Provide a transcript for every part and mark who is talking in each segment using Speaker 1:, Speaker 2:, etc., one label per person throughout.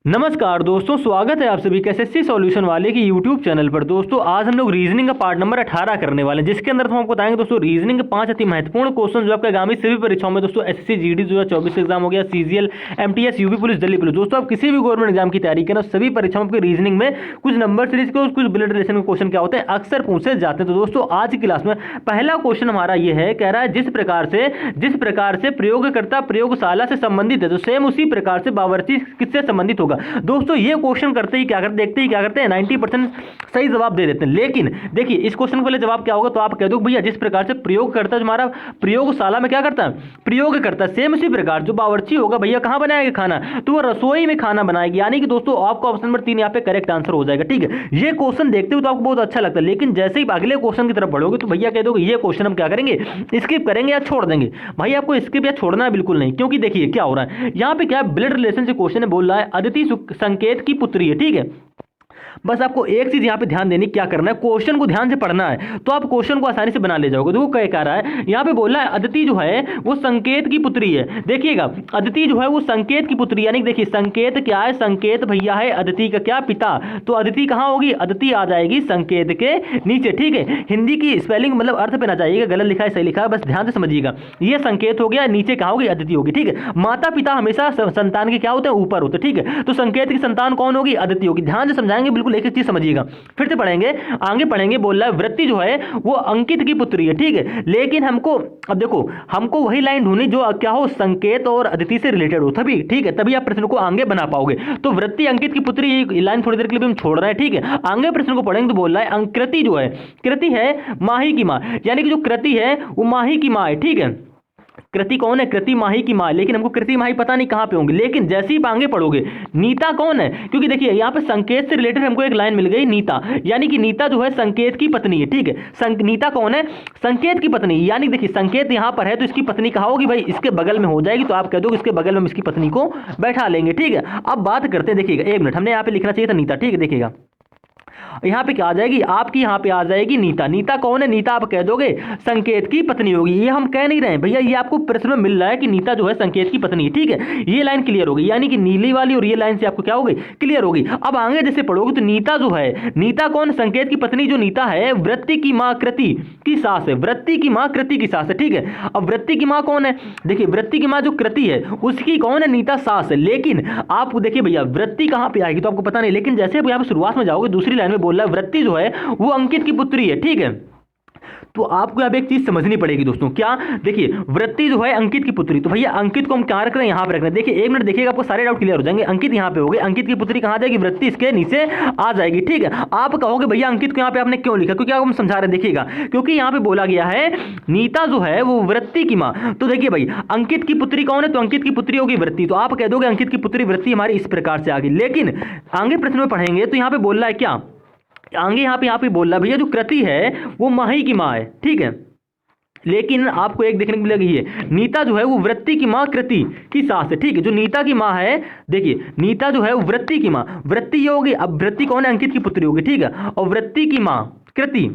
Speaker 1: नमस्कार दोस्तों, स्वागत है आप सभी के एसएससी सॉल्यूशन वाले की यूट्यूब चैनल पर। दोस्तों आज हम लोग रीजनिंग का पार्ट नंबर 18 करने वाले हैं, जिसके अंदर हम आपको बताएंगे दोस्तों रीजनिंग के 5 अति महत्वपूर्ण क्वेश्चन जो आपके आगामी सभी परीक्षाओं में दोस्तों एसएससी जीडी 2024 एग्जाम हो गया, CGL, MTS, UP police, Delhi police, दोस्तों आप किसी भी गवर्नमेंट एग्जाम की तैयारी करें सभी परीक्षाओं के रीजनिंग में कुछ नंबर सीरीज के कुछ ब्लड रिलेशन के क्वेश्चन क्या होते हैं अक्सर पूछे जाते हैं। तो दोस्तों आज की क्लास में पहला क्वेश्चन हमारा ये है, कह रहा है जिस प्रकार से प्रयोगकर्ता प्रयोगशाला से संबंधित है तो सेम उसी प्रकार से बावर्ची किससे संबंधित होगा। दोस्तों ये क्वेश्चन करते ही क्या करते देखते ही क्या करते हैं 90% सही जवाब दे देते हैं। लेकिन देखिए इस क्वेश्चन के पहले जवाब क्या होगा, तो आप कह दो भैया जिस प्रकार से प्रयोग करता है हमारा प्रयोगशाला में क्या करता है प्रयोग करता है, सेम उसी प्रकार जो बावर्ची होगा भैया कहां बनाएगा खाना, तो वो रसोई में खाना बनाएगी। यानी कि दोस्तों आपका ऑप्शन नंबर 3 यहाँ पे करेक्ट आंसर हो जाएगा। ठीक है, ये क्वेश्चन देखते हुए तो आपको बहुत अच्छा लगता है, लेकिन जैसे ही अगले क्वेश्चन की तरफ बढ़ोगे तो भैया कह दोगे ये क्वेश्चन हम क्या करेंगे स्किप करेंगे या छोड़ देंगे। भाई आपको स्किप या छोड़ना है बिल्कुल नहीं, क्योंकि देखिए क्या हो रहा है यहाँ पे, क्या ब्लड रिलेशन से क्वेश्चन बोल रहा है अदिति संकेत की पुत्री है। ठीक है, बस आपको एक चीज यहां पे ध्यान देनी, क्या करना है क्वेश्चन को ध्यान से पढ़ना है तो आप क्वेश्चन को आसानी से बना ले जाओगे। देखो क्या कह रहा है यहां पे, बोल रहा है अदिति जो है वो संकेत की पुत्री है। देखिएगा अदिति जो है वो संकेत की पुत्री, यानी देखिए संकेत क्या है, संकेत भैया है अदिति का क्या पिता, तो अदिति कहां होगी, अदिति आ जाएगी संकेत के नीचे। ठीक है, हिंदी की स्पेलिंग मतलब अर्थ पे ना जाइएगा, गलत लिखा है सही लिखा है बस ध्यान से समझिएगा। ये संकेत हो गया, नीचे कहां होगी अदिति होगी। ठीक है, माता पिता हमेशा संतान के क्या होते हैं ऊपर होते। ठीक है, तो संकेत की संतान कौन होगी, अदिति होगी। ध्यान से समझाएंगे, बिल्कुल एक एक चीज समझिएगा। फिर से पढ़ेंगे, आगे पढ़ेंगे, बोल रहा है वृत्ति जो है वो अंकित की पुत्री है। ठीक है, लेकिन हमको अब देखो हमको वही लाइन ढूंढनी जो क्या हो संकेत और अदिति से रिलेटेड हो, तभी ठीक है तभी आप प्रश्न को आगे बना पाओगे। तो वृत्ति अंकित की पुत्री ये लाइन थोड़ी देर के लिए हम छोड़ रहे हैं। ठीक है, आगे प्रश्न को पढ़ेंगे तो बोल रहा है कृति जो है, कृति है माही की मां, यानी कि जो कृति है वो माही की मां है। ठीक है, कृति कौन है, कृति माही की मां, लेकिन हमको कृति माही पता नहीं कहां पे होंगे, लेकिन जैसे ही आगे पढ़ोगे नीता कौन है, क्योंकि देखिए यहां पे संकेत से रिलेटेड हमको एक लाइन मिल गई नीता, यानी कि नीता जो है संकेत की पत्नी है। ठीक है, नीता कौन है, संकेत की पत्नी, यानी देखिए संकेत यहां पर है तो इसकी पत्नी कहां होगी भाई, इसके बगल में हो जाएगी, तो आप कह दो इसके बगल में इसकी पत्नी को बैठा लेंगे। ठीक है, अब बात करते हैं, देखिएगा एक मिनट हमने यहां पे लिखना चाहिए था नीता। ठीक है, देखिएगा यहां पे क्या आ जाएगी आपकी, यहां पे आ जाएगी नीता। नीता कौन है, नीता आप कह दोगे संकेत की पत्नी होगी। ये हम कह नहीं रहे हैं भैया, ये आपको प्रश्न में मिल रहा है कि नीता जो है संकेत की पत्नी है। ठीक है, ये लाइन क्लियर होगी, यानी कि नीली वाली और ये लाइन से आपको क्या होगी क्लियर होगी। अब आगे जैसे पढ़ोगे तो नीता जो है, नीता कौन, संकेत की पत्नी जो नीता है वृत्ति की मां कृति की सास है, वृत्ति की मां कृति की सास है। ठीक है, अब वृत्ति की मां कौन है, देखिए वृत्ति की मां जो कृति है उसकी कौन है, नीता सास है। लेकिन आप देखिए भैया वृत्ति कहां पे आएगी तो आपको पता नहीं, लेकिन जैसे आप यहां पे शुरुआत में जाओगे दूसरी लाइन में बोल रहा है वृत्ति जो है वो अंकित की पुत्री है। ठीक है, तो आपको अब एक चीज समझनी पड़ेगी दोस्तों, क्या देखिए वृत्ति जो है अंकित की पुत्री, तो भैया अंकित को हम कहां रख रहे हैं, यहां पे रख रहे हैं। देखिए एक मिनट देखिएगा आपको सारे डाउट क्लियर हो जाएंगे। अंकित यहां पे हो गए, अंकित की पुत्री कहां जाएगी, वृत्ति इसके नीचे आ जाएगी। ठीक है, आप कहोगे भैया अंकित को यहां पे आपने क्यों लिखा, क्योंकि आप हम समझा रहे हैं, देखिएगा क्योंकि यहां पे बोला गया है नीता जो है वो वृत्ति की मां, तो देखिए भाई अंकित की पुत्री कौन है, तो अंकित की पुत्री होगी वृत्ति, तो आप कह दोगे अंकित की पुत्री वृत्ति हमारी इस प्रकार से आ गई। लेकिन आगे प्रश्न में पढ़ेंगे तो यहां पे बोल रहा है क्या, आगे यहां पे बोल रहा है भैया जो कृति है वो माही की मां है। ठीक है, लेकिन आपको एक देखने को मिलेगी है नीता जो है वो वृत्ति की मां कृति की सास है। ठीक है, जो नीता की मां है, देखिए नीता जो है वो वृत्ति की मां, वृत्ति ये होगी, अब वृत्ति कौन है, अंकित की पुत्री होगी। ठीक है, और वृत्ति की मां कृति,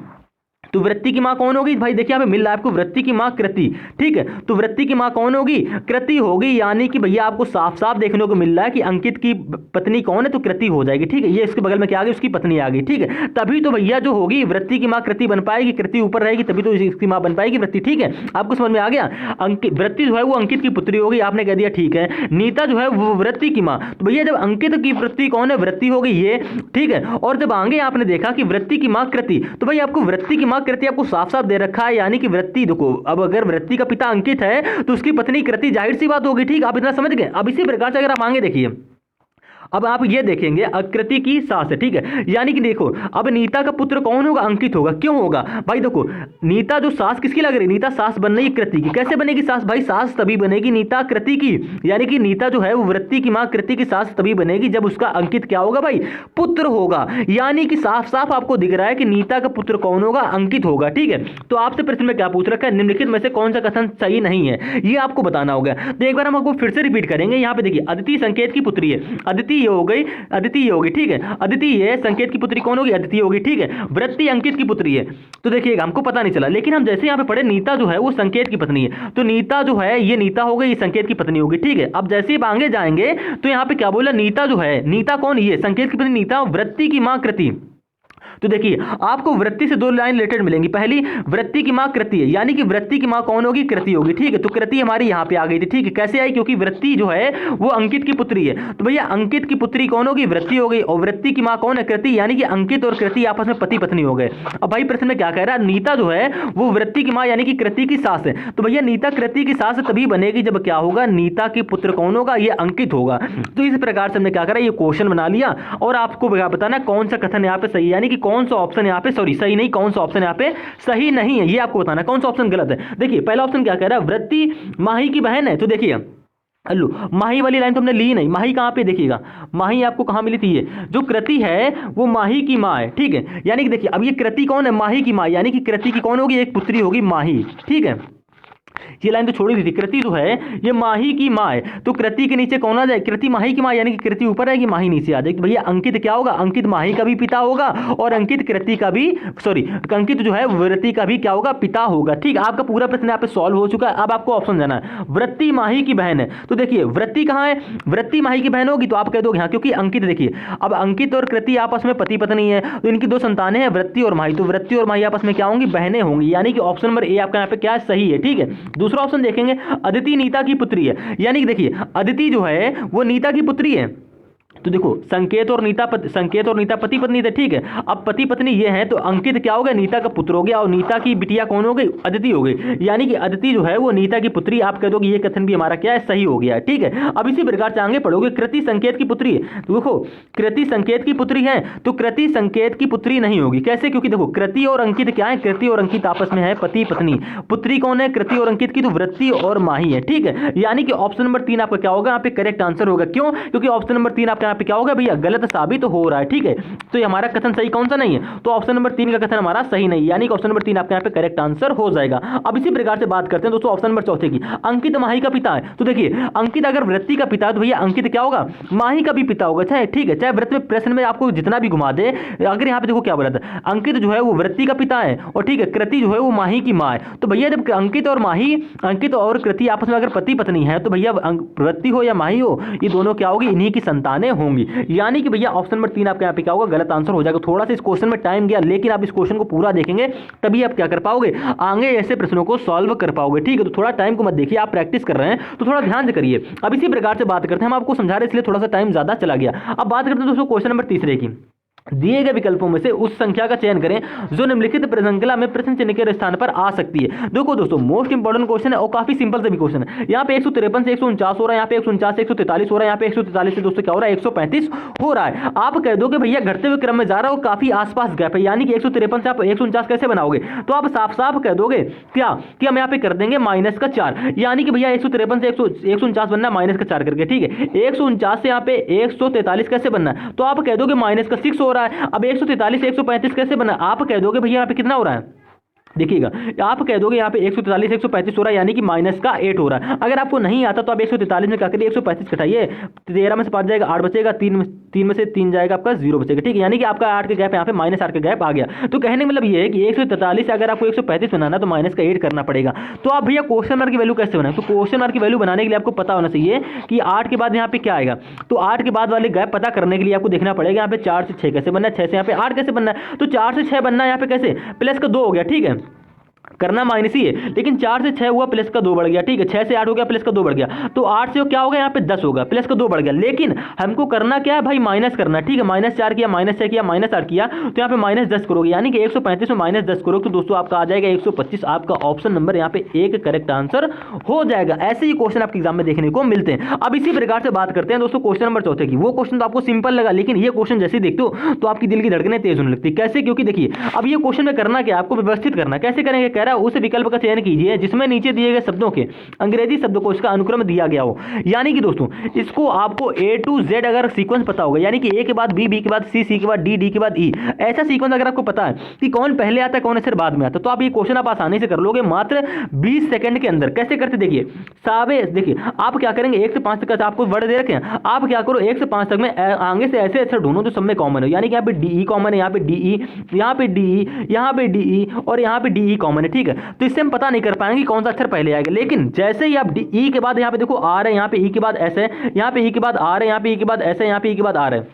Speaker 1: तो वृत्ति की मां कौन होगी भाई, देखिए यहां पे मिल रहा है आपको वृत्ति की मां कृति। ठीक है, तो वृत्ति की मां कौन होगी, कृति होगी, यानी कि भैया आपको साफ साफ देखने को मिल रहा है कि अंकित की पत्नी कौन है, तो कृति हो जाएगी। ठीक है, ये इसके बगल में क्या आ गई, उसकी पत्नी आ गई। ठीक है, तभी तो भैया जो होगी वृत्ति की मां कृति बन पाएगी, कृति ऊपर रहेगी तभी तो इसकी मां बन पाएगी वृत्ति। ठीक है, आपको समझ में आ गया, अंकित वृत्ति जो है वो अंकित की पुत्री होगी, आपने कह दिया ठीक है। नीता जो है वो वृत्ति की मां, तो भैया जब अंकित की वृत्ति कौन है, वृत्ति होगी ये। ठीक है, और जब आगे आपने देखा कि वृत्ति की मां कृति, तो भाई आपको वृत्ति की मां कृति आपको साफ साफ दे रखा है, यानी कि वृत्ति देखो, अब अगर वृत्ति का पिता अंकित है तो उसकी पत्नी कृति, जाहिर सी बात होगी। ठीक, आप इतना समझ गए। अब इसी प्रकार से अगर आप आगे देखिए, अब आप ये देखेंगे कृति की सास है। ठीक है, यानी कि देखो अब नीता का पुत्र कौन होगा, अंकित होगा। क्यों होगा भाई, देखो नीता जो सास किसकी लग रही, नीता सास बन रही कृति की। कैसे बनेगी सास भाई, सास तभी बनेगी नीता कृति की, यानी कि नीता जो है वो वृत्ति की मां कृति की सास तभी बनेगी जब उसका अंकित क्या होगा भाई, पुत्र होगा। यानी कि साफ साफ आपको दिख रहा है कि नीता का पुत्र कौन होगा, अंकित होगा। ठीक है, तो आपसे प्रश्न में क्या पूछ रखा है, निम्नलिखित में से कौन सा कथन सही नहीं है, ये आपको बताना होगा। तो एक बार हम आपको फिर से रिपीट करेंगे। यहाँ पे देखिए अदिति संकेत की पुत्री है, अदिति अदिति ये हो गई, अदिति ये होगी, ठीक है। अदिति ये संकेत की पुत्री कौन होगी, अदिति होगी, ठीक है। वृत्ति अंकित की पुत्री है, तो देखिएगा हमको पता नहीं चला, लेकिन हम जैसे यहाँ पे पढ़े नीता जो है वो संकेत की पत्नी है, तो नीता जो है ये नीता हो गई, ये संकेत की पत्नी होगी, ठीक है। अब जैसे ही आगे जाएंगे तो यहाँ पे क्या बोला, नीता जो है, नीता कौन, ये संकेत की पत्नी नीता, वृत्ति की मां कृति। तो देखिए आपको वृत्ति से दो लाइन रिलेटेड मिलेंगी। पहली, वृत्ति की मां कृति है, यानी कि वृत्ति की मां कौन होगी, कृति होगी, ठीक है। तो कृति हमारी यहां पे आ गई थी, ठीक है। कैसे आई, क्योंकि वृत्ति जो है वो अंकित की पुत्री है, तो भैया अंकित की पुत्री कौन होगी, वृत्ति हो गई, और वृत्ति की मां कौन है, कृति, यानी कि अंकित और कृति आपस में पति पत्नी हो गए। अब भाई प्रश्न में क्या कह रहा है, नीता जो है वो वृत्ति की मां यानी कि कृति की सास है, तो भैया नीता कृति की सास तभी बनेगी जब क्या होगा, नीता की पुत्र कौन होगा, ये अंकित होगा। तो इस प्रकार से हमने क्या करा, ये क्वेश्चन बना लिया, और आपको बताना कौन सा कथन यहाँ पे सही है, यानी कि कौन सा ऑप्शन यहाँ पे सही नहीं, कौन सा ऑप्शन यहाँ पे सही नहीं है, ये आपको बताना कौन सा ऑप्शन गलत है। देखिए पहला ऑप्शन क्या कह रहा है, वृत्ति माही की बहन है, तो देखिए अल्लू माही वाली लाइन तो हमने ली नहीं, माही कहाँ पे देखिएगा, माही आपको कहाँ मिली थी, ये जो कृति है वो माही की माँ है, ठीक है। यानी कि देखिए अब ये कृति कौन है, माही की माँ, यानी कि कृति की कौन होगी, एक पुत्री होगी माही, ठीक है। ये लाइन तो छोड़ी दी थी, कृति जो है ये माही की माँ है, तो कृति के नीचे कौन आ जाए, कृति माही की माँ, यानी कि कृति ऊपर आएगी, माही नीचे आ जाएगी। भैया अंकित क्या होगा, अंकित माही का भी पिता होगा, और अंकित कृति का भी, सॉरी अंकित जो है वृत्ति का भी क्या होगा, पिता होगा, ठीक। आपका पूरा प्रश्न यहाँ पे सॉल्व हो चुका है। अब आपको ऑप्शन जाना है, वृत्ति माही की बहन है, तो देखिए वृत्ति कहाँ है, वृत्ति माही की बहन होगी, तो आप कह दोगे हाँ, क्योंकि अंकित देखिए अब अंकित और कृति आपस में पति पत्नी है, तो इनकी दो संतानें हैं वृत्ति और माही, तो वृत्ति और माही आपस में क्या होंगी, बहनें होंगी, यानी कि ऑप्शन नंबर ए आपका यहाँ पे क्या सही है, ठीक है। दूसरा ऑप्शन देखेंगे, अदिति नीता की पुत्री है, यानी कि देखिए अदिति जो है वो नीता की पुत्री है, तो देखो संकेत और नीता पति पत्नी थे, ठीक है। अब पति पत्नी ये है, तो अंकित क्या हो गया, नीता का पुत्र हो गया, और नीता की बिटिया कौन हो गई, अदिति हो गई, यानी कि अदिति जो है वो नीता की पुत्री। आप कह दोगे ये कथन भी हमारा क्या है, सही हो गया, ठीक है। अब इसी प्रकार से आगे पढ़ोगे, कृति संकेत की पुत्री है, तो देखो कृति संकेत की पुत्री है, तो कृति संकेत की पुत्री नहीं होगी, कैसे, क्योंकि देखो कृति और अंकित क्या है, कृति और अंकित आपस में है पति पत्नी, पुत्री कौन है, कृति और अंकित की, तो वृत्ति और माही है, ठीक है। यानी कि ऑप्शन नंबर 3 आपका क्या होगा, यहाँ पे करेक्ट आंसर होगा। क्यों, क्योंकि ऑप्शन नंबर 3 आपका यहाँ पे क्या होगा भैया, गलत साबित हो रहा है, ठीक है। तो ये हमारा कथन सही कौन सा नहीं है, तो ऑप्शन नंबर 3 का कथन हमारा सही नहीं, यानी कि ऑप्शन नंबर 3 आपके यहाँ पे करेक्ट आंसर हो जाएगा। अब इसी प्रकार से बात करते हैं दोस्तों ऑप्शन नंबर 4 की, अंकित माही का पिता है, तो देखिए अंकित अगर वृत्ति का पिता है, तो भैया अंकित क्या होगा, माही का भी पिता होगा, चाहे ठीक है, चाहे वृत्त में प्रश्न में आपको जितना भी घुमा दे, अगर यहाँ पे देखो क्या बोला था, अंकित जो है वो वृत्ति का पिता है, और ठीक है कृति जो है वो माही की माँ है, तो भैया जब अंकित और माही, अंकित और कृति आपस में अगर पति पत्नी है, तो भैया वृत्ति हो या माही हो, ये दोनों क्या होगी, इन्हीं की संतानें होंगी, यानी कि भैया ऑप्शन नंबर 3 आपके यहाँ पे क्या होगा, गलत आंसर हो जाएगा। थोड़ा सा इस क्वेश्चन में टाइम गया, लेकिन आप इस क्वेश्चन को पूरा देखेंगे तभी आप क्या कर पाओगे, आगे ऐसे प्रश्नों को सॉल्व कर पाओगे, ठीक है। तो थोड़ा टाइम को मत देखिए, आप प्रैक्टिस कर रहे हैं तो थोड़ा ध्यान से करिए। अब इसी प्रकार से बात करते हैं, हम आपको समझा रहे इसलिए थोड़ा सा टाइम ज्यादा चला गया। अब बात करते हैं दोस्तों क्वेश्चन नंबर 3 की, दिए गए विकल्पों में से उस संख्या का चयन करें जो निम्नलिखित श्रृंखला में प्रश्न चिन्ह के स्थान पर आ सकती है। देखो दोस्तों मोस्ट इंपोर्टेंट क्वेश्चन है और काफी सिंपल से भी क्वेश्चन है। यहाँ पे 153 से 149 हो रहा है, यहाँ पे 149 से 143 हो रहा है, यहाँ पे 143 से दोस्तों क्या हो रहा है, 135 हो रहा है। आप कह दो कि भैया घटते हुए क्रम में जा रहा हो, काफी आसपास गैप है, यानी कि 153 से आप 149 कैसे बनाओगे, तो आप साफ साफ कह दोगे क्या कि हम यहाँ पे कर देंगे -4, यानी कि भैया 153 से 149 बनना माइनस का 4 करके, ठीक है। 149 से यहाँ पे 143 कैसे बनना है, तो आप कह दोगे -6 हो रहा है। अब 143 से 135 कैसे बना, आप कह दोगे भैया यहाँ पे कितना हो रहा है, देखिएगा आप कह दोगे यहाँ पे 143 135 हो रहा है, यानी कि -8 हो रहा है। अगर आपको नहीं आता तो आप 143 में क्या करिए, 135 घटाइए, 13 में से 5 जाएगा 8 बचेगा, 3 में से 3 जाएगा आपका 0 बचेगा, ठीक है। यानी कि आपका 8 का गैप यहाँ पे -8 का गैप आ गया। तो कहने का मतलब ये है कि 143 से अगर आपको 135 बनाना तो -8 करना पड़ेगा। तो आप भैया क्वेश्चन मार्क की वैल्यू कैसे बनाए, तो क्वेश्चन मार्क की वैल्यू बनाने के लिए आपको पता होना चाहिए कि 8 के बाद यहाँ पे क्या आएगा, तो 8 के बाद वाले गैप पता करने के लिए आपको देखना पड़ेगा यहाँ पे 4 से 6 कैसे बनना है, 6 से यहाँ पे 8 कैसे बनना है, तो 4 से 6 बनना है यहाँ पे कैसे, +2 हो गया, ठीक है, करना माइनस ही है, लेकिन 4 से 6 हुआ +2 बढ़ गया, ठीक है। 6 से 8 हो गया +2 बढ़ गया, तो 8 से क्या होगा यहाँ पे 10 होगा, +2 बढ़ गया। लेकिन हमको करना क्या है भाई, माइनस करना, ठीक है। -4 किया, -6 किया, -8 किया, तो यहाँ पे -10 करोगे, यानी कि 135 में -10 करोगे तो दोस्तों आपका आ जाएगा 125। आपका ऑप्शन नंबर यहाँ पे 1 करेक्ट आंसर हो जाएगा। ऐसे ही क्वेश्चन आपके एग्जाम में देखने को मिलते हैं। अब इसी प्रकार से बात करते हैं दोस्तों क्वेश्चन नंबर 4 की। वो क्वेश्चन तो आपको सिंपल लगा, लेकिन ये क्वेश्चन जैसे देखते हो तो आपकी दिल की धड़कनें तेज होने लगती है। कैसे, क्योंकि देखिए अब ये क्वेश्चन में करना क्या, आपको व्यवस्थित करना, कैसे करेंगे, कह रहा है उस विकल्प का चयन कीजिए जिसमें नीचे दिए गए शब्दों के अंग्रेजी शब्दकोश का अनुक्रम दिया गया हो। यानी कि दोस्तों इसको आपको A to Z अगर सीक्वेंस पता होगा, यानी कि A के बाद B, B के बाद C, C के बाद D, D के बाद E, ऐसा सीक्वेंस अगर आपको पता है कि कौन पहले आता है कौन फिर बाद में आता है, तो आप ये क्वेश्चन आप आसानी से कर लोगे मात्र 20 सेकंड के अंदर। कैसे करते देखिए, सावे देखिए आप क्या करेंगे 1 से 5 तक आपको वर्ड दे रखे हैं, आप क्या करो 1 से 5 तक में आगे से ऐसे अक्षर ढूंढो जो सब में कॉमन हो। यानी कि यहाँ पे DE कॉमन है, यहाँ पे DE, यहाँ पे DE, यहाँ पे DE और यहाँ पे DE कॉमन है, ठीक है। तो इससे हम पता नहीं कर पाएंगे कौन सा अक्षर पहले आएगा, लेकिन जैसे ही आप DE के बाद यहाँ पे देखो R है, यहाँ पे E के बाद S है, यहाँ पे E के बाद R है, यहाँ पे E के बाद S है, यहाँ पे E के बाद R है,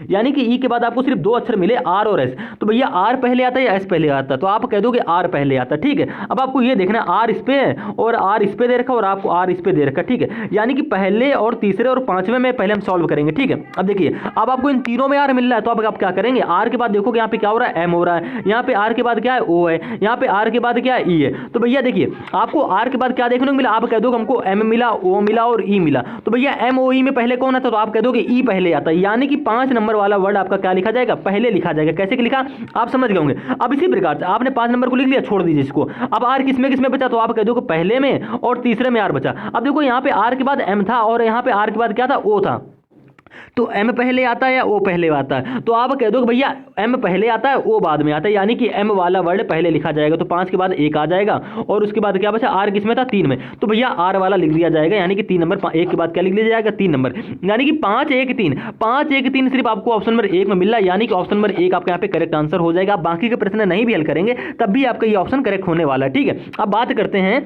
Speaker 1: यानी कि ई के बाद आपको सिर्फ 2 अक्षर मिले आर और एस। तो भैया आर पहले आता है या एस पहले आता है, तो आप कह दोगे आर पहले आता है, ठीक है। अब आपको ये देखना है आर इस पे है और आर इस पे दे रखा और आपको आर इस पे दे रखा, ठीक है। यानी कि पहले और तीसरे और पांचवें में पहले हम सॉल्व करेंगे, ठीक है। अब देखिए अब आपको इन तीनों में आर मिल रहा है, तो अब आप क्या करेंगे, आर के बाद देखोगे यहाँ पे क्या हो रहा है, एम हो रहा है, यहाँ पे आर के बाद क्या है, ओ है, यहाँ पे आर के बाद क्या है, ई है। तो भैया देखिए आपको आर के बाद क्या देखने को मिला, आप कह दोगे हमको एम मिला, ओ मिला और ई मिला। तो भैया एम ओ ई में पहले कौन आता है, तो आप कह दोगे ई पहले आता है। यानी कि 5 नंबर वाला वर्ड आपका क्या लिखा जाएगा, पहले लिखा जाएगा। कैसे लिखा आप समझ गए होंगे। अब इसी प्रकार से आपने 5 नंबर को लिख लिया, छोड़ दीजिए इसको। अब आर किसमें बचा, तो आप कह दो कि पहले में और तीसरे में आर बचा। अब देखो यहाँ पे आर के बाद एम था और यहाँ पे आर के बाद क्या था, ओ था। तो एम पहले आता है या ओ पहले आता है, तो आप कह दो कि भैया एम पहले आता है ओ बाद में आता है, यानी कि एम वाला वर्ड पहले लिखा जाएगा। तो 5 के बाद 1 आ जाएगा और उसके बाद क्या बचा, आर किसमें था, 3 में। तो भैया आर वाला लिख दिया जाएगा, यानी कि 3 नंबर, 1 के बाद क्या लिख दिया जाएगा, 3 नंबर। यानी कि 5 1 3 5 1 3 सिर्फ आपको ऑप्शन नंबर 1 में मिल रहा है, यानी कि ऑप्शन नंबर 1 आपके यहाँ पे करेक्ट आंसर हो जाएगा। बाकी के प्रश्न नहीं भी हल करेंगे तब भी आपका ये ऑप्शन करेक्ट होने वाला है, ठीक है। अब बात करते हैं,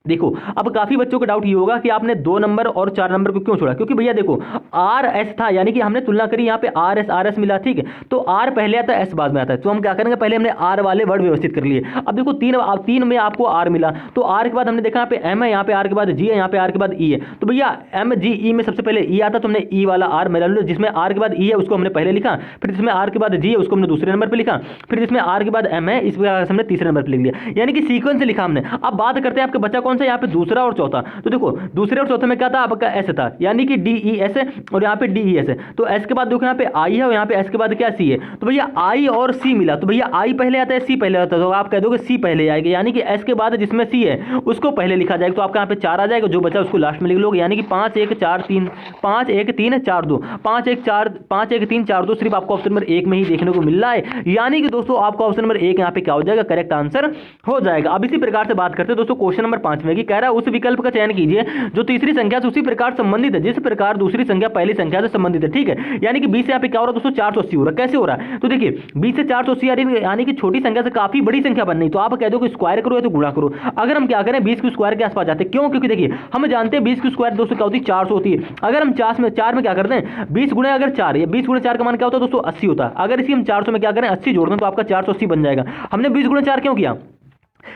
Speaker 1: देखो अब काफी बच्चों का डाउट ये होगा कि आपने 2 नंबर और 4 नंबर को क्यों छोड़ा, क्योंकि भैया देखो आर एस था, यानी कि हमने तुलना करी, यहाँ पे आर एस मिला, ठीक है। तो आर पहले आता है, एस बाद में आता है। तो हम क्या करेंगे, पहले हमने आर वाले वर्ड व्यवस्थित कर लिए। अब देखो 3 में आपको आर मिला, तो आर के बाद हमने देखा यहाँ पे एम है, यहाँ पे आर के बाद जी है, यहाँ पे आर के बाद ई है। तो भैया एम जी ई में सबसे पहले ई आता, तो हमने ई वाला आर मिला, जिसमें आर के बाद ई है उसको हमने पहले लिखा, फिर जिसमें आर के बाद जी है उसको हमने दूसरे नंबर पर लिखा, फिर जिसमें आर के बाद एम है इस हमने तीसरे नंबर पर लिख लिया, यानी कि सीक्वेंस से लिखा हमने। अब बात करते हैं आपके बच्चा कौन सा, यहाँ पे दूसरा और चौथा। तो देखो दूसरे और चौथे में क्या था, आपका एस था, यानी कि डी ई एस है और यहाँ पे डी ई एस है। तो एस के बाद देखो यहाँ पे आई है और यहाँ पे एस के बाद क्या सी है। तो भैया आई और सी मिला, तो भैया आई पहले आता है, सी पहले आता है, तो आप कह दोगे सी पहले आएगा, यानी कि एस के बाद जिसमें सी है उसको पहले लिखा जाएगा। तो आपका यहाँ पे 4 आ जाएगा, जो बचा उसको लास्ट में लिख लोगे, यानी कि 5 1 4 3 5 1 3 4 2 5 1 3 4 2 सिर्फ आपको ऑप्शन नंबर 1 में ही देखने को मिल रहा है। यानी कि दोस्तों आपका ऑप्शन नंबर 1 यहाँ पे क्या हो जाएगा, करेक्ट आंसर हो जाएगा। अब इसी प्रकार से बात करते हैं दोस्तों क्वेश्चन नंबर 5 में, कि कह रहा है उस विकल्प का चयन कीजिए जो तीसरी संख्या से उसी प्रकार संबंधित है जिस प्रकार दूसरी संख्या पहली संख्या से संबंधित है, ठीक है। यानी कि 20 से यहाँ पे क्या हो रहा है दोस्तों, 480 हो रहा है। कैसे हो रहा है, तो देखिए 20 से 480 यानी कि छोटी संख्या से काफी बड़ी संख्या बन रही, तो आप कह दो कि स्क्वायर करो या तो गुणा करो। अगर हम क्या करें 20 के स्क्वायर के आसपास जाते हैं, क्यों, क्योंकि देखिए हम जानते हैं 20 की स्क्वायर दोस्तों क्या होती है, 400 होती है। अगर हम 4 में क्या करते हैं, 20 गुणे अगर 4, या 20 गुणे 4 का मान क्या होता है दोस्तों, 80 होता है। अगर इसी हम 400 में क्या करें 80 जोड़ दें तो आपका 480 बन जाएगा। हमने 20 गुणे 4 क्यों किया,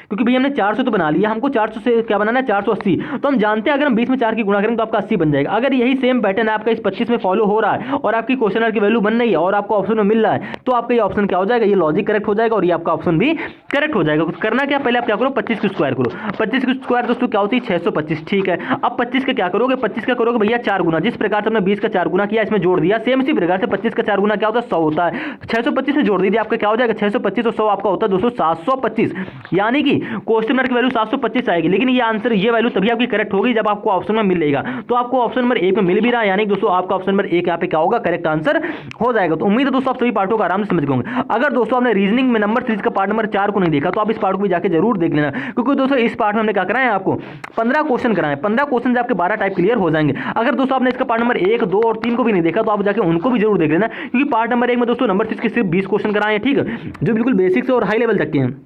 Speaker 1: क्योंकि भैया हमने 400 तो बना लिया, हमको 400 से क्या बनाना है 480। तो हम जानते हैं अगर हम 20 में 4 की गुणा करेंगे तो आपका 80 बन जाएगा। अगर यही सेम पैटर्न आपका इस 25 में फॉलो हो रहा है और आपकी क्वेश्चन आंसर की वैल्यू बन रही है और आपको ऑप्शन में मिल रहा है, तो आपका ये ऑप्शन क्या हो जाएगा, ये लॉजिक करेक्ट हो जाएगा और ये आपका ऑप्शन भी करेक्ट हो जाएगा। कुछ करना क्या, पहले आप क्या करो 25 की स्क्वायर करो। 25 की स्क्वायर दोस्तों क्या होती है 625, ठीक है। अब 25 का क्या करोगे, 25 का करोगे भैया 4 गुना, जिस प्रकार से हमने 20 का 4 गुना किया इसमें जोड़ दिया, सेम इसी प्रकार से 25 का 4 गुना क्या होता है 100 होता है। 625 में जोड़ दीजिए, आपका क्या हो जाएगा 625 और 100 आपका होता है दोस्तों 725, यानी कि क्वेश्चन की वैल्यू 725 आएगी। लेकिन ये आंसर, ये वैल्यू तभी आपकी करेक्ट होगी जब आपको ऑप्शन में मिलेगा। तो आपको ऑप्शन नंबर 1 में मिल भी रहा है, यानी कि दोस्तों आपका ऑप्शन नंबर 1 यहाँ पे क्या होगा, करेक्ट आंसर हो जाएगा। तो उम्मीद है दोस्तों आप सभी पार्टों को आराम से समझ गए होंगे। अगर दोस्तों आपने रीजनिंग में नंबर सीरीज का पार्ट नंबर 4 को नहीं देखा तो आप इस पार्ट को भी जाके जरूर देख लेना, क्योंकि दोस्तों इस पार्ट में हमने क्या कराया है, आपको 15 क्वेश्चन कराए। 15 क्वेश्चन से आपके 12 टाइप क्लियर हो जाएंगे। अगर दोस्तों आपने इसका पार्ट नंबर 1 2 और 3 को भी नहीं देखा तो आप जाके उनको भी जरूर देख लेना, क्योंकि पार्ट नंबर 1 में दोस्तों नंबर सीरीज के सिर्फ 20 क्वेश्चन कराए हैं, ठीक है, जो बिल्कुल बेसिक से और हाई लेवल तक के हैं,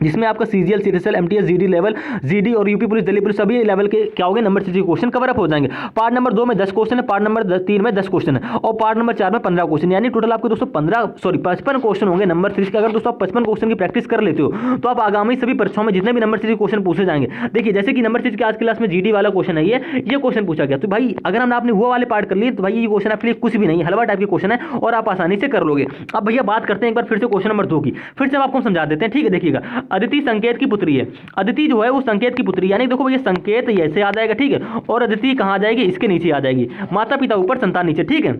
Speaker 1: जिसमें आपका सीजीएल सीरीसल एमटीएस जीडी लेवल जीडी और यूपी पुलिस दिल्ली पुलिस सभी लेवल के क्या होंगे number series question cover up हो जाएंगे। पार्ट नंबर 2 में 10 क्वेश्चन है, पार्ट नंबर 3 में 10 क्वेश्चन है और पार्ट नंबर 4 में 15 क्वेश्चन, यानी टोटल आपके दोस्तों 55 क्वेश्चन होंगे नंबर सीरीज के। अगर दोस्तों आप 55 क्वेश्चन की प्रैक्टिस कर लेते हो तो आप आगामी सभी परीक्षाओं में जितने भी नंबर सीरीज क्वेश्चन पूछे जाएंगे, देखिए जैसे कि नंबर सीरीज के आज क्लास में जीडी वाला क्वेश्चन है, ये क्वेश्चन पूछा गया, तो भाई अगर आपने वो वाले पार्ट कर लिए तो भाई ये क्वेश्चन आपके लिए कुछ भी नहीं, हलवा टाइप के क्वेश्चन है और आप आसानी से कर लोगे। अब भैया बात करते हैं एक बार फिर से क्वेश्चन नंबर 2 की, फिर से हम आपको समझा देते हैं, ठीक है। देखिएगा अदिति संकेत की पुत्री है, अदिति जो है वो संकेत की पुत्री, यानी देखो ये संकेत ऐसे आ जाएगा, ठीक है, और अदिति कहां आ जाएगी, इसके नीचे आ जाएगी, माता पिता ऊपर संतान नीचे, ठीक है।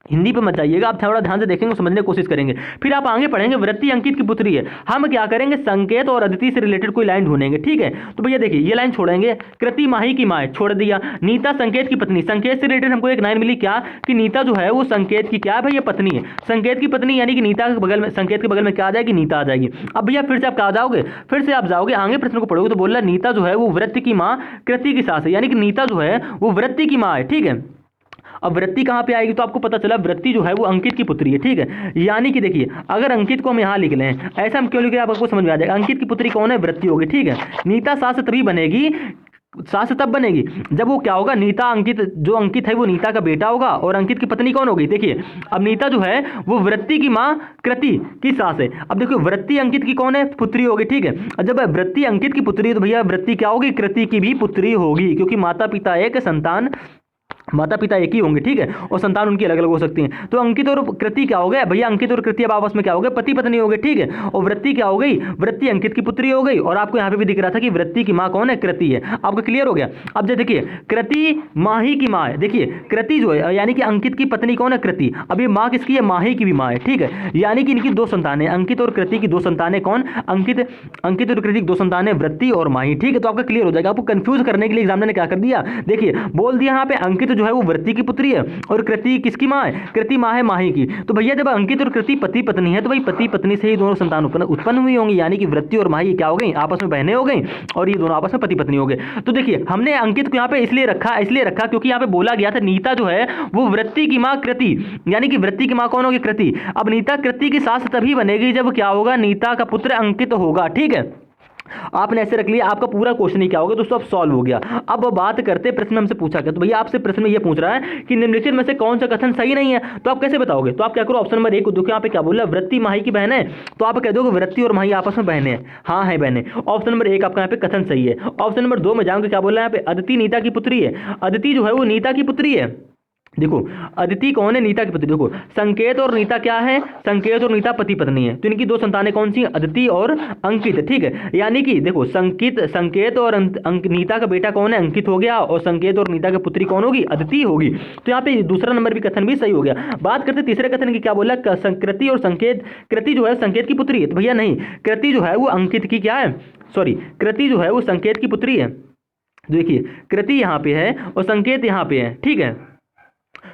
Speaker 1: हिंदी पे मत जाइएगा, आप थोड़ा ध्यान से देखेंगे, समझने की कोशिश करेंगे। फिर आप आगे पढ़ेंगे, वृत्ति अंकित की पुत्री है। हम क्या करेंगे, संकेत और अदिति से रिलेटेड कोई लाइन ढूंढेंगे, ठीक है। तो भैया देखिए ये लाइन छोड़ेंगे, कृति माही की माँ है, छोड़ दिया। नीता संकेत की पत्नी, संकेत से रिलेटेड हमको एक लाइन मिली क्या, कि नीता जो है वो संकेत की क्या है भैया, पत्नी है। संकेत की पत्नी यानी कि नीता के बगल में, संकेत के बगल में क्या आ जाएगी, नीता आ जाएगी। अब भैया फिर से आप कहा जाओगे, फिर से आप जाओगे आगे प्रश्न को पढ़ोगे तो बोल रहा है नीता जो है वो वृत्ति की माँ कृति की सास है, यानी कि नीता जो है वो वृत्ति की माँ है, ठीक है। अब वृत्ति कहाँ पे आएगी, तो आपको पता चला वृत्ति जो है वो अंकित की पुत्री है, ठीक है। यानी कि देखिए अगर अंकित को हम यहाँ लिख लें, ऐसा हम क्यों लिखे आपको समझ में आ जाएगा। अंकित की पुत्री कौन है, वृत्ति होगी, ठीक है। नीता सास तभी बनेगी, सास तब बनेगी जब वो क्या होगा, नीता अंकित, जो अंकित है वो नीता का बेटा होगा, और अंकित की पत्नी कौन होगी। देखिए अब नीता जो है वो वृत्ति की माँ कृति की सास है। अब देखो वृत्ति अंकित की कौन है, पुत्री होगी, ठीक है। और जब वृत्ति अंकित की पुत्री है तो भैया वृत्ति क्या होगी, कृति की भी पुत्री होगी, क्योंकि माता पिता एक, संतान माता पिता एक ही होंगे, ठीक है, और संतान उनकी अलग अलग हो सकती हैं। तो अंकित और कृति क्या हो गए भैया, अंकित और कृति अब आपस में क्या हो गए, पति पत्नी हो गए, ठीक है। और वृत्ति क्या हो गई, वृत्ति अंकित की पुत्री हो गई, और आपको यहाँ पे भी दिख रहा था कि वृत्ति की माँ कौन है, कृति है। आपको क्लियर हो गया। अब जो देखिए कृति माही की माँ है, देखिए कृति जो है यानी कि अंकित की पत्नी कौन है, कृति। अब ये माँ किसकी है, माही की भी माँ है, ठीक है। यानी कि इनकी दो संतानें, अंकित और कृति की दो संतानें कौन, अंकित और कृति की दो संतानें वृत्ति और माही, ठीक है। तो आपका क्लियर हो जाएगा। आपको कंफ्यूज करने के लिए एग्जामिनर ने क्या कर दिया, देखिए बोल दिया यहाँ पे अंकित जो है वो वृत्ति की पुत्री है, और कृति किसकी माँ है, कृति माँ है माही की। तो भैया जब अंकित और कृति पति पत्नी है तो भाई पति पत्नी से ही दोनों संतान उत्पन्न हुई होंगी, यानी कि वृत्ति और माही क्या हो गई, आपस में बहनें हो गई, और ये दोनों आपस में पति पत्नी हो गए। तो देखिए हमने अंकित को यहाँ पे इसलिए रखा क्योंकि यहाँ पे बोला गया था नीता जो है वो वृत्ति की माँ कृति, यानी कि वृत्ति की माँ कौन होगी, कृति। अब नीता कृति की सास तभी बनेगी जब क्या होगा, नीता का पुत्र अंकित होगा, ठीक है। आपने ऐसे रख लिया, आपका पूरा क्वेश्चन ही क्या होगा दोस्तों, अब सॉल्व हो गया। अब बात करते हैं प्रश्न में हमसे पूछा गया, तो भैया आपसे प्रश्न में ये पूछ रहा है कि निम्नलिखित में से कौन सा कथन सही नहीं है, तो आप कैसे बताओगे। तो आप क्या करो, ऑप्शन नंबर 1 को देखो, यहाँ पे क्या बोल रहा है, वृत्ति माही की बहन है, तो आप कह दोगे वृत्ति और माही आपस में बहने हैं, हाँ है बहने। ऑप्शन नंबर 1 आपका यहाँ पे कथन सही है। ऑप्शन नंबर 2 में जाऊंगे, क्या बोल रहा है यहाँ पे, अदिति नीता की पुत्री है। अदिति जो है वो नीता की पुत्री है, देखो अदिति कौन है, नीता की पुत्री। देखो संकेत और नीता क्या है, संकेत और नीता पति पत्नी है, तो इनकी दो संतानें कौन सी, अदिति और अंकित, ठीक है। यानी कि देखो संकेत और नीता का बेटा कौन है, अंकित हो गया, और संकेत और नीता की पुत्री कौन होगी, अदिति होगी। तो यहाँ पे दूसरा नंबर भी कथन भी सही हो गया। बात करते तीसरे कथन की, क्या बोला, कृति और संकेत, कृति जो है संकेत की पुत्री है, तो भैया नहीं, कृति जो है वो अंकित की क्या है, सॉरी कृति जो है वो संकेत की पुत्री है। देखिए कृति यहाँ पे है और संकेत यहाँ पे है, ठीक है।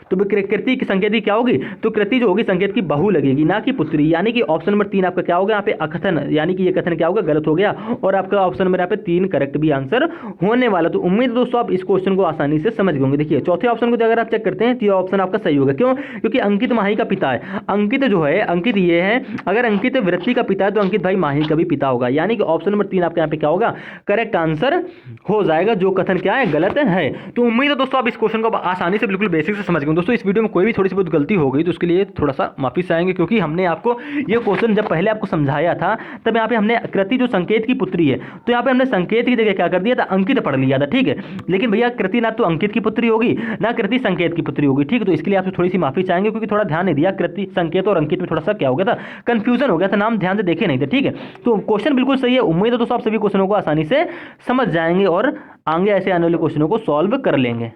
Speaker 1: तो कृति की संकेत की क्या होगी, तो कृति जो होगी संकेत की बहू लगेगी, ना कि पुत्री। यानी कि ऑप्शन नंबर 3 आपका क्या होगा यहाँ पे, अकथन, यानी कि ये कथन क्या होगा, गलत हो गया, और आपका ऑप्शन नंबर यहाँ पे 3 करेक्ट भी आंसर होने वाला। तो उम्मीद है दोस्तों आप इस क्वेश्चन को आसानी से समझ गए होंगे। देखिए चौथे ऑप्शन को अगर आप चेक करते हैं तो ये ऑप्शन आपका सही होगा, क्यों, क्योंकि अंकित माही का पिता है। अंकित जो है, अंकित ये है, अगर अंकित वृत्ति का पिता है तो अंकित भाई माही का भी पिता होगा, यानी कि ऑप्शन नंबर 3 आपका यहाँ पे क्या होगा, करेक्ट आंसर हो जाएगा, जो कथन क्या है, गलत है। तो उम्मीद है दोस्तों आप इस क्वेश्चन को आसानी से बिल्कुल बेसिक से समझ गए। दोस्तों इस वीडियो में कोई भी थोड़ी सी बहुत गलती हो गई तो उसके लिए थोड़ा सा माफी चाहेंगे, क्योंकि हमने आपको ये क्वेश्चन जब पहले आपको समझाया था तब यहाँ पे हमने कृति जो संकेत की पुत्री है, तो यहाँ पे हमने संकेत की जगह क्या कर दिया था, अंकित पढ़ लिया था, ठीक है। लेकिन भैया कृति ना तो अंकित की पुत्री होगी ना कृति संकेत की पुत्री होगी, ठीक है। तो इसके लिए आपसे थोड़ी सी माफी चाहेंगे, क्योंकि थोड़ा ध्यान नहीं दिया, कृति संकेत और अंकित में थोड़ा सा क्या हो गया था, कंफ्यूजन हो गया था, नाम ध्यान से देखे नहीं थे, ठीक है। तो क्वेश्चन बिल्कुल सही है। उम्मीद है दोस्तों आप सभी क्वेश्चनों को आसानी से समझ जाएंगे और आगे ऐसे आने वाले क्वेश्चनों को सॉल्व कर लेंगे।